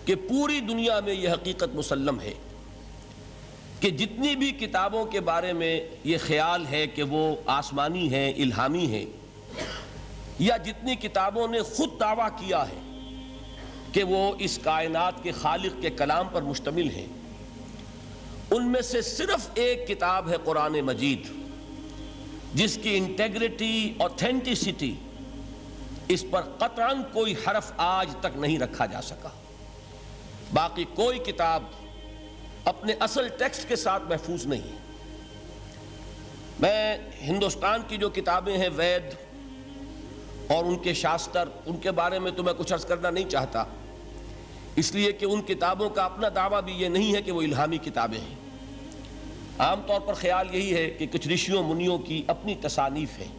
کہ پوری دنیا میں یہ حقیقت مسلم ہے کہ جتنی بھی کتابوں کے بارے میں یہ خیال ہے کہ وہ آسمانی ہیں، الہامی ہیں، یا جتنی کتابوں نے خود دعویٰ کیا ہے کہ وہ اس کائنات کے خالق کے کلام پر مشتمل ہیں، ان میں سے صرف ایک کتاب ہے قرآن مجید، جس کی انٹیگریٹی، اوتھینٹسٹی، اس پر قطعاً کوئی حرف آج تک نہیں رکھا جا سکا۔ باقی کوئی کتاب اپنے اصل ٹیکسٹ کے ساتھ محفوظ نہیں ہے۔ میں ہندوستان کی جو کتابیں ہیں، وید اور ان کے شاستر، ان کے بارے میں تو میں کچھ عرض کرنا نہیں چاہتا، اس لیے کہ ان کتابوں کا اپنا دعویٰ بھی یہ نہیں ہے کہ وہ الہامی کتابیں ہیں۔ عام طور پر خیال یہی ہے کہ کچھ رشیوں منیوں کی اپنی تصانیف ہیں،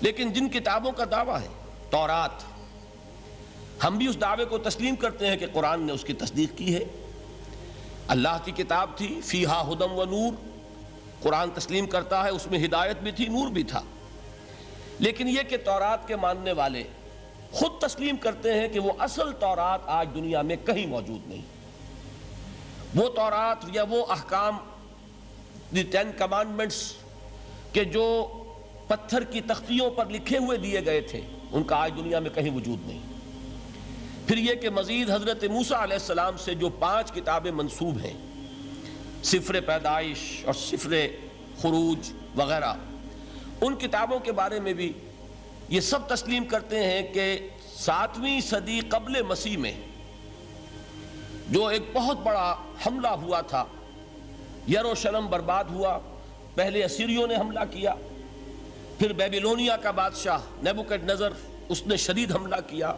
لیکن جن کتابوں کا دعویٰ ہے، تورات، ہم بھی اس دعوے کو تسلیم کرتے ہیں کہ قرآن نے اس کی تصدیق کی ہے۔ اللہ کی کتاب تھی، فیہا ہدی و نور، قرآن تسلیم کرتا ہے اس میں ہدایت بھی تھی، نور بھی تھا۔ لیکن یہ کہ تورات کے ماننے والے خود تسلیم کرتے ہیں کہ وہ اصل تورات آج دنیا میں کہیں موجود نہیں۔ وہ تورات یا وہ احکام، دی 10 کمانڈمنٹس کہ جو پتھر کی تختیوں پر لکھے ہوئے دیے گئے تھے، ان کا آج دنیا میں کہیں وجود نہیں۔ پھر یہ کہ مزید حضرت موسیٰ علیہ السلام سے جو 5 کتابیں منسوب ہیں، سفر پیدائش اور سفر خروج وغیرہ، ان کتابوں کے بارے میں بھی یہ سب تسلیم کرتے ہیں کہ 7ویں صدی قبل مسیح میں جو ایک بہت بڑا حملہ ہوا تھا، یروشلم برباد ہوا، پہلے اسیریوں نے حملہ کیا، پھر بیبیلونیا کا بادشاہ نیبوکڈ نظر، اس نے شدید حملہ کیا،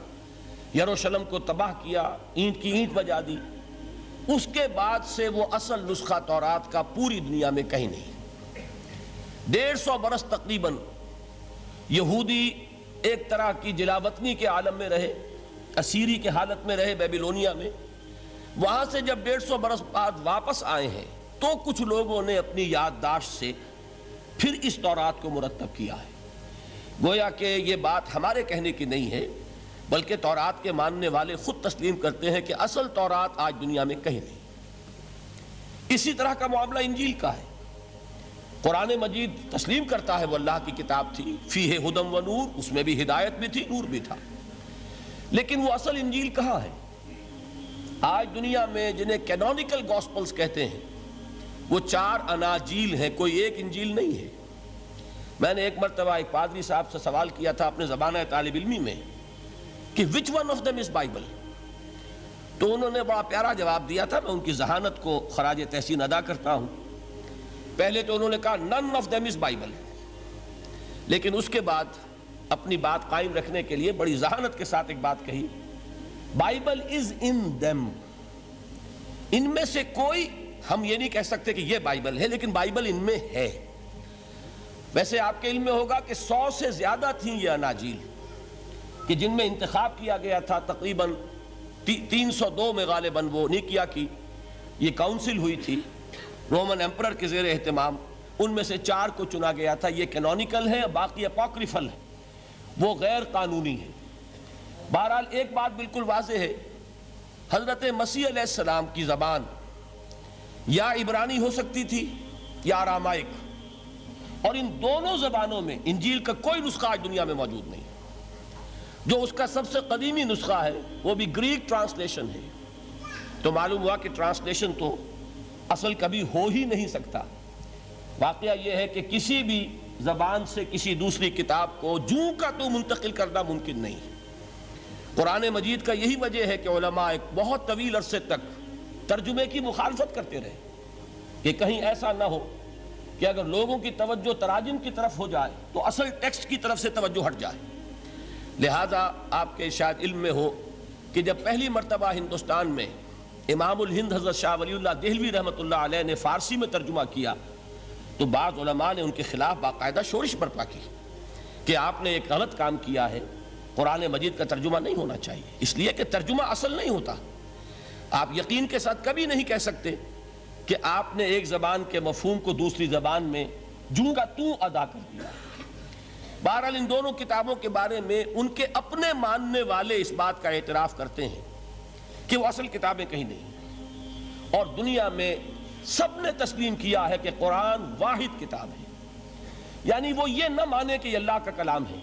یروشلم کو تباہ کیا، اینٹ کی اینٹ بجا دی۔ اس کے بعد سے وہ اصل نسخہ تورات کا پوری دنیا میں کہیں نہیں۔ 150 برس تقریباً یہودی ایک طرح کی جلاوطنی کے عالم میں رہے، اسیری کے حالت میں رہے بیبیلونیا میں۔ وہاں سے جب 150 برس بعد واپس آئے ہیں تو کچھ لوگوں نے اپنی یادداشت سے پھر اس تورات کو مرتب کیا ہے۔ گویا کہ یہ بات ہمارے کہنے کی نہیں ہے، بلکہ تورات کے ماننے والے خود تسلیم کرتے ہیں کہ اصل تورات آج دنیا میں کہیں نہیں۔ اسی طرح کا معاملہ انجیل کا ہے۔ قرآن مجید تسلیم کرتا ہے وہ اللہ کی کتاب تھی، فیہ ہدی و نور، اس میں بھی ہدایت بھی تھی، نور بھی تھا، لیکن وہ اصل انجیل کہاں ہے؟ آج دنیا میں جنہیں کینونیکل گاسپلز کہتے ہیں، وہ 4 اناجیل ہیں، کوئی ایک انجیل نہیں ہے۔ میں نے ایک مرتبہ ایک پادری صاحب سے سوال کیا تھا اپنے زمانہ طالب علمی میں کہ which one of them is Bible؟ تو انہوں نے بڑا پیارا جواب دیا تھا، میں ان کی ذہانت کو خراج تحسین ادا کرتا ہوں۔ پہلے تو انہوں نے کہا none of them is Bible، لیکن اس کے بعد اپنی بات قائم رکھنے کے لیے بڑی ذہانت کے ساتھ ایک بات کہی، بائبل از ان them، ان میں سے کوئی، ہم یہ نہیں کہہ سکتے کہ یہ بائبل ہے، لیکن بائبل ان میں ہے۔ ویسے آپ کے علم میں ہوگا کہ 100 سے زیادہ تھیں یہ اناجیل کہ جن میں انتخاب کیا گیا تھا، تقریباً 302 میں غالباً وہ نیکیا کی یہ کاؤنسل ہوئی تھی رومن ایمپرر کے زیر اہتمام، ان میں سے 4 کو چنا گیا تھا۔ یہ کینونیکل ہیں، باقی اپوکریفل ہیں، وہ غیر قانونی ہیں۔ بہرحال ایک بات بالکل واضح ہے، حضرت مسیح علیہ السلام کی زبان یا عبرانی ہو سکتی تھی یا آرامائک، اور ان دونوں زبانوں میں انجیل کا کوئی نسخہ آج دنیا میں موجود نہیں۔ جو اس کا سب سے قدیمی نسخہ ہے وہ بھی گریک ٹرانسلیشن ہے، تو معلوم ہوا کہ ٹرانسلیشن تو اصل کبھی ہو ہی نہیں سکتا۔ واقعہ یہ ہے کہ کسی بھی زبان سے کسی دوسری کتاب کو جوں کا تو منتقل کرنا ممکن نہیں۔ قرآن مجید کا یہی وجہ ہے کہ علماء ایک بہت طویل عرصے تک ترجمے کی مخالفت کرتے رہے کہ کہیں ایسا نہ ہو کہ اگر لوگوں کی توجہ تراجم کی طرف ہو جائے تو اصل ٹیکسٹ کی طرف سے توجہ ہٹ جائے۔ لہذا آپ کے شاید علم میں ہو کہ جب پہلی مرتبہ ہندوستان میں امام الہند حضرت شاہ ولی اللہ دہلوی رحمۃ اللہ علیہ نے فارسی میں ترجمہ کیا تو بعض علماء نے ان کے خلاف باقاعدہ شورش برپا کی کہ آپ نے ایک غلط کام کیا ہے، قرآن مجید کا ترجمہ نہیں ہونا چاہیے، اس لیے کہ ترجمہ اصل نہیں ہوتا۔ آپ یقین کے ساتھ کبھی نہیں کہہ سکتے کہ آپ نے ایک زبان کے مفہوم کو دوسری زبان میں جوں کا توں ادا کر دیا۔ بہرحال ان دونوں کتابوں کے بارے میں ان کے اپنے ماننے والے اس بات کا اعتراف کرتے ہیں کہ وہ اصل کتابیں کہیں نہیں، اور دنیا میں سب نے تسلیم کیا ہے کہ قرآن واحد کتاب ہے، یعنی وہ یہ نہ مانے کہ یہ اللہ کا کلام ہے،